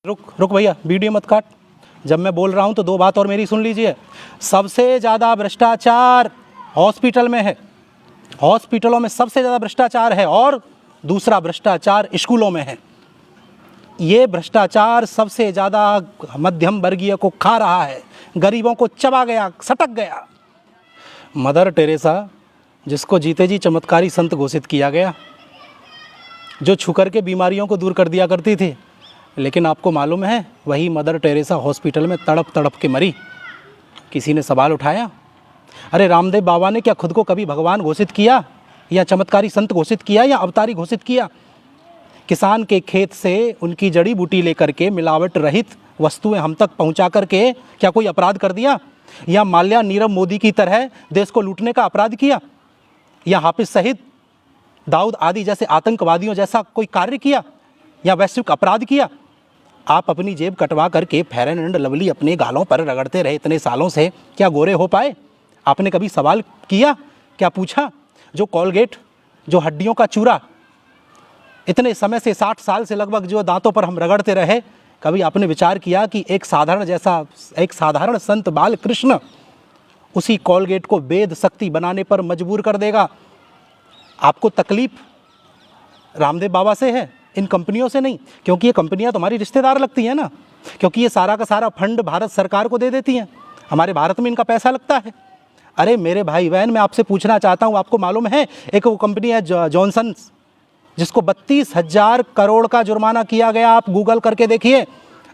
रुक भैया, वीडियो मत काट। जब मैं बोल रहा हूँ तो दो बात और मेरी सुन लीजिए। सबसे ज़्यादा भ्रष्टाचार हॉस्पिटल में है, हॉस्पिटलों में सबसे ज़्यादा भ्रष्टाचार है, और दूसरा भ्रष्टाचार स्कूलों में है। ये भ्रष्टाचार सबसे ज़्यादा मध्यम वर्गीय को खा रहा है, गरीबों को चबा गया, सटक गया। मदर टेरेसा, जिसको जीते जी चमत्कारी संत घोषित किया गया, जो छूकर के बीमारियों को दूर कर दिया करती थी, लेकिन आपको मालूम है वही मदर टेरेसा हॉस्पिटल में तड़प तड़प के मरी। किसी ने सवाल उठाया, अरे रामदेव बाबा ने क्या खुद को कभी भगवान घोषित किया, या चमत्कारी संत घोषित किया, या अवतारी घोषित किया? किसान के खेत से उनकी जड़ी बूटी लेकर के मिलावट रहित वस्तुएं हम तक पहुंचा करके क्या कोई अपराध कर दिया? या माल्या नीरव मोदी की तरह देश को लूटने का अपराध किया? या हाफिज सईद दाऊद आदि जैसे आतंकवादियों जैसा कोई कार्य किया, या वैश्विक अपराध किया? आप अपनी जेब कटवा करके फेयर एंड लवली अपने गालों पर रगड़ते रहे इतने सालों से, क्या गोरे हो पाए? आपने कभी सवाल किया, क्या पूछा? जो कोलगेट, जो हड्डियों का चूरा इतने समय से 60 साल से लगभग जो दांतों पर हम रगड़ते रहे, कभी आपने विचार किया कि एक साधारण संत बाल कृष्ण उसी कोलगेट को वेद शक्ति बनाने पर मजबूर कर देगा? आपको तकलीफ रामदेव बाबा से है, इन कंपनियों से नहीं, क्योंकि ये कंपनियां तुम्हारी रिश्तेदार लगती हैं ना, क्योंकि ये सारा का सारा फंड भारत सरकार को दे देती हैं, हमारे भारत में इनका पैसा लगता है। अरे मेरे भाई बहन, मैं आपसे पूछना चाहता हूँ, आपको मालूम है एक वो कंपनी है जॉनसन, जिसको 32,000 करोड़ का जुर्माना किया गया? आप गूगल करके देखिए,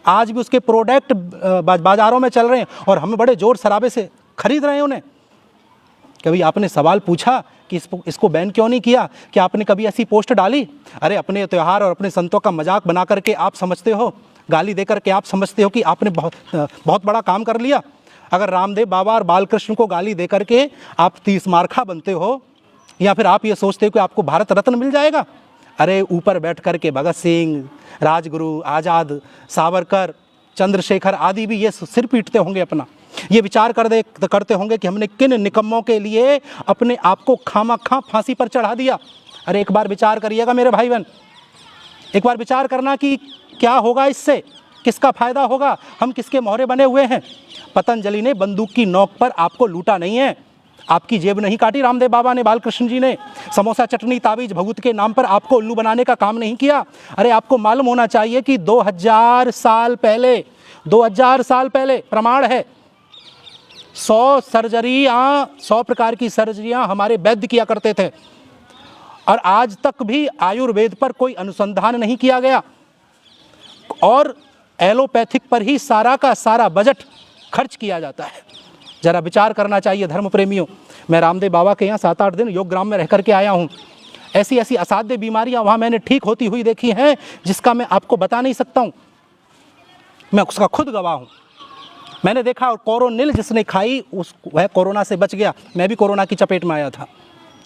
आज भी उसके प्रोडक्ट बाजारों में चल रहे हैं और हम बड़े जोर शराबे से खरीद रहे हैं उन्हें। कभी आपने सवाल पूछा कि इसको बैन क्यों नहीं किया? क्या आपने कभी ऐसी पोस्ट डाली? अरे अपने त्यौहार और अपने संतों का मजाक बना करके आप समझते हो, गाली दे करके आप समझते हो कि आपने बहुत बड़ा काम कर लिया। अगर रामदेव बाबा और बालकृष्ण को गाली दे करके आप 30 मार्खा बनते हो, या फिर आप ये सोचते हो कि आपको भारत रत्न मिल जाएगा? अरे ऊपर बैठ करके भगत सिंह, राजगुरु, आज़ाद, सावरकर, चंद्रशेखर आदि भी ये सिर पीटते होंगे अपना, ये विचार करते होंगे कि हमने किन निकम्मों के लिए अपने आप को खामखा फांसी पर चढ़ा दिया। अरे एक बार विचार करिएगा मेरे भाई बहन, एक बार विचार करना कि क्या होगा इससे, किसका फायदा होगा, हम किसके मोहरे बने हुए हैं। पतंजलि ने बंदूक की नोक पर आपको लूटा नहीं है, आपकी जेब नहीं काटी रामदेव बाबा ने, बालकृष्ण जी ने समोसा चटनी ताबीज भभूत के नाम पर आपको उल्लू बनाने का काम नहीं किया। अरे आपको मालूम होना चाहिए कि 2000 साल पहले प्रमाण है, 100 प्रकार की सर्जरियां हमारे वैद्य किया करते थे, और आज तक भी आयुर्वेद पर कोई अनुसंधान नहीं किया गया, और एलोपैथिक पर ही सारा का सारा बजट खर्च किया जाता है। जरा विचार करना चाहिए धर्म प्रेमियों। मैं रामदेव बाबा के यहाँ 7-8 दिन योग ग्राम में रह करके आया हूँ। ऐसी ऐसी असाध्य बीमारियाँ वहाँ मैंने ठीक होती हुई देखी हैं, जिसका मैं आपको बता नहीं सकता हूँ, मैं उसका खुद गवाह हूँ। मैंने देखा, और कोरोनिल जिसने खाई वह कोरोना से बच गया। मैं भी कोरोना की चपेट में आया था।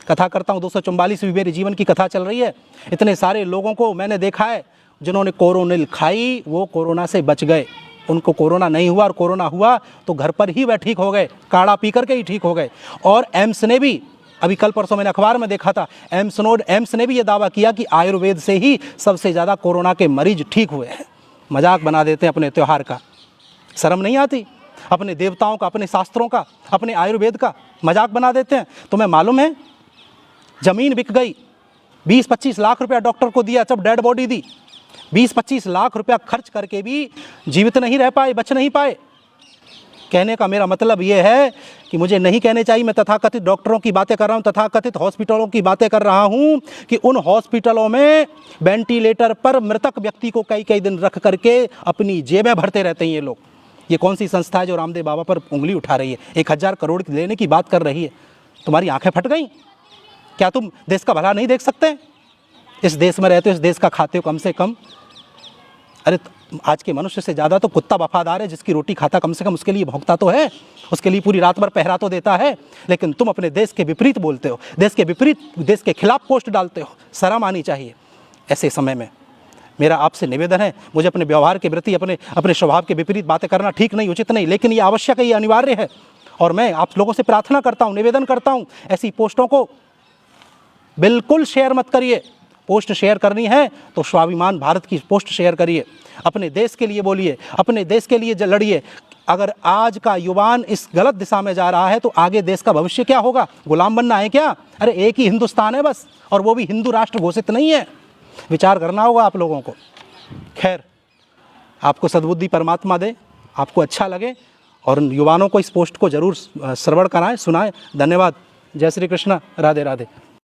कथा करता हूँ, 244वीं मेरी जीवन की कथा चल रही है। इतने सारे लोगों को मैंने देखा है जिन्होंने कोरोनिल खाई, वो कोरोना से बच गए, उनको कोरोना नहीं हुआ, और कोरोना हुआ तो घर पर ही वह ठीक हो गए, काढ़ा पी करके ही ठीक हो गए। और एम्स ने भी, अभी कल परसों मैंने अखबार में देखा था, एम्स ने भी ये दावा किया कि आयुर्वेद से ही सबसे ज़्यादा कोरोना के मरीज ठीक हुए हैं। मजाक बना देते हैं अपने त्यौहार का, शर्म नहीं आती? अपने देवताओं का, अपने शास्त्रों का, अपने आयुर्वेद का मजाक बना देते हैं। तुम्हें मालूम है ज़मीन बिक गई, 20-25 लाख रुपया डॉक्टर को दिया, जब डेड बॉडी दी, 20-25 लाख रुपया खर्च करके भी जीवित नहीं रह पाए, बच नहीं पाए। कहने का मेरा मतलब ये है कि मुझे नहीं कहने चाहिए, मैं तथाकथित डॉक्टरों की बातें कर रहा हूँ, तथाकथित हॉस्पिटलों की बातें कर रहा हूँ, कि उन हॉस्पिटलों में वेंटिलेटर पर मृतक व्यक्ति को कई कई दिन रख करके अपनी जेबें भरते रहते हैं ये लोग। ये कौन सी संस्था है जो रामदेव बाबा पर उंगली उठा रही है, 1000 करोड़ लेने की बात कर रही है? तुम्हारी आंखें फट गई? क्या तुम देश का भला नहीं देख सकते? इस देश में रहते हो, इस देश का खाते हो कम से कम। अरे आज के मनुष्य से ज़्यादा तो कुत्ता वफादार है, जिसकी रोटी खाता कम से कम उसके लिए भौंकता तो है, उसके लिए पूरी रात भर पहरा तो देता है। लेकिन तुम अपने देश के विपरीत बोलते हो, देश के खिलाफ पोस्ट डालते हो। शर्म आनी चाहिए। ऐसे समय में मेरा आपसे निवेदन है, मुझे अपने व्यवहार के प्रति, अपने स्वभाव के विपरीत बातें करना ठीक नहीं, उचित नहीं, लेकिन ये आवश्यक है, ये अनिवार्य है। और मैं आप लोगों से प्रार्थना करता हूँ, निवेदन करता हूँ, ऐसी पोस्टों को बिल्कुल शेयर मत करिए। पोस्ट शेयर करनी है तो स्वाभिमान भारत की पोस्ट शेयर करिए। अपने देश के लिए बोलिए, अपने देश के लिए लड़िए। अगर आज का युवान इस गलत दिशा में जा रहा है तो आगे देश का भविष्य क्या होगा? गुलाम बनना है क्या? अरे एक ही हिंदुस्तान है बस, और वो भी हिंदू राष्ट्र घोषित नहीं है। विचार करना होगा आप लोगों को। खैर, आपको सद्बुद्धि परमात्मा दे, आपको अच्छा लगे, और युवाओं को इस पोस्ट को जरूर श्रवण कराएं, सुनाएं। धन्यवाद। जय श्री कृष्ण। राधे राधे।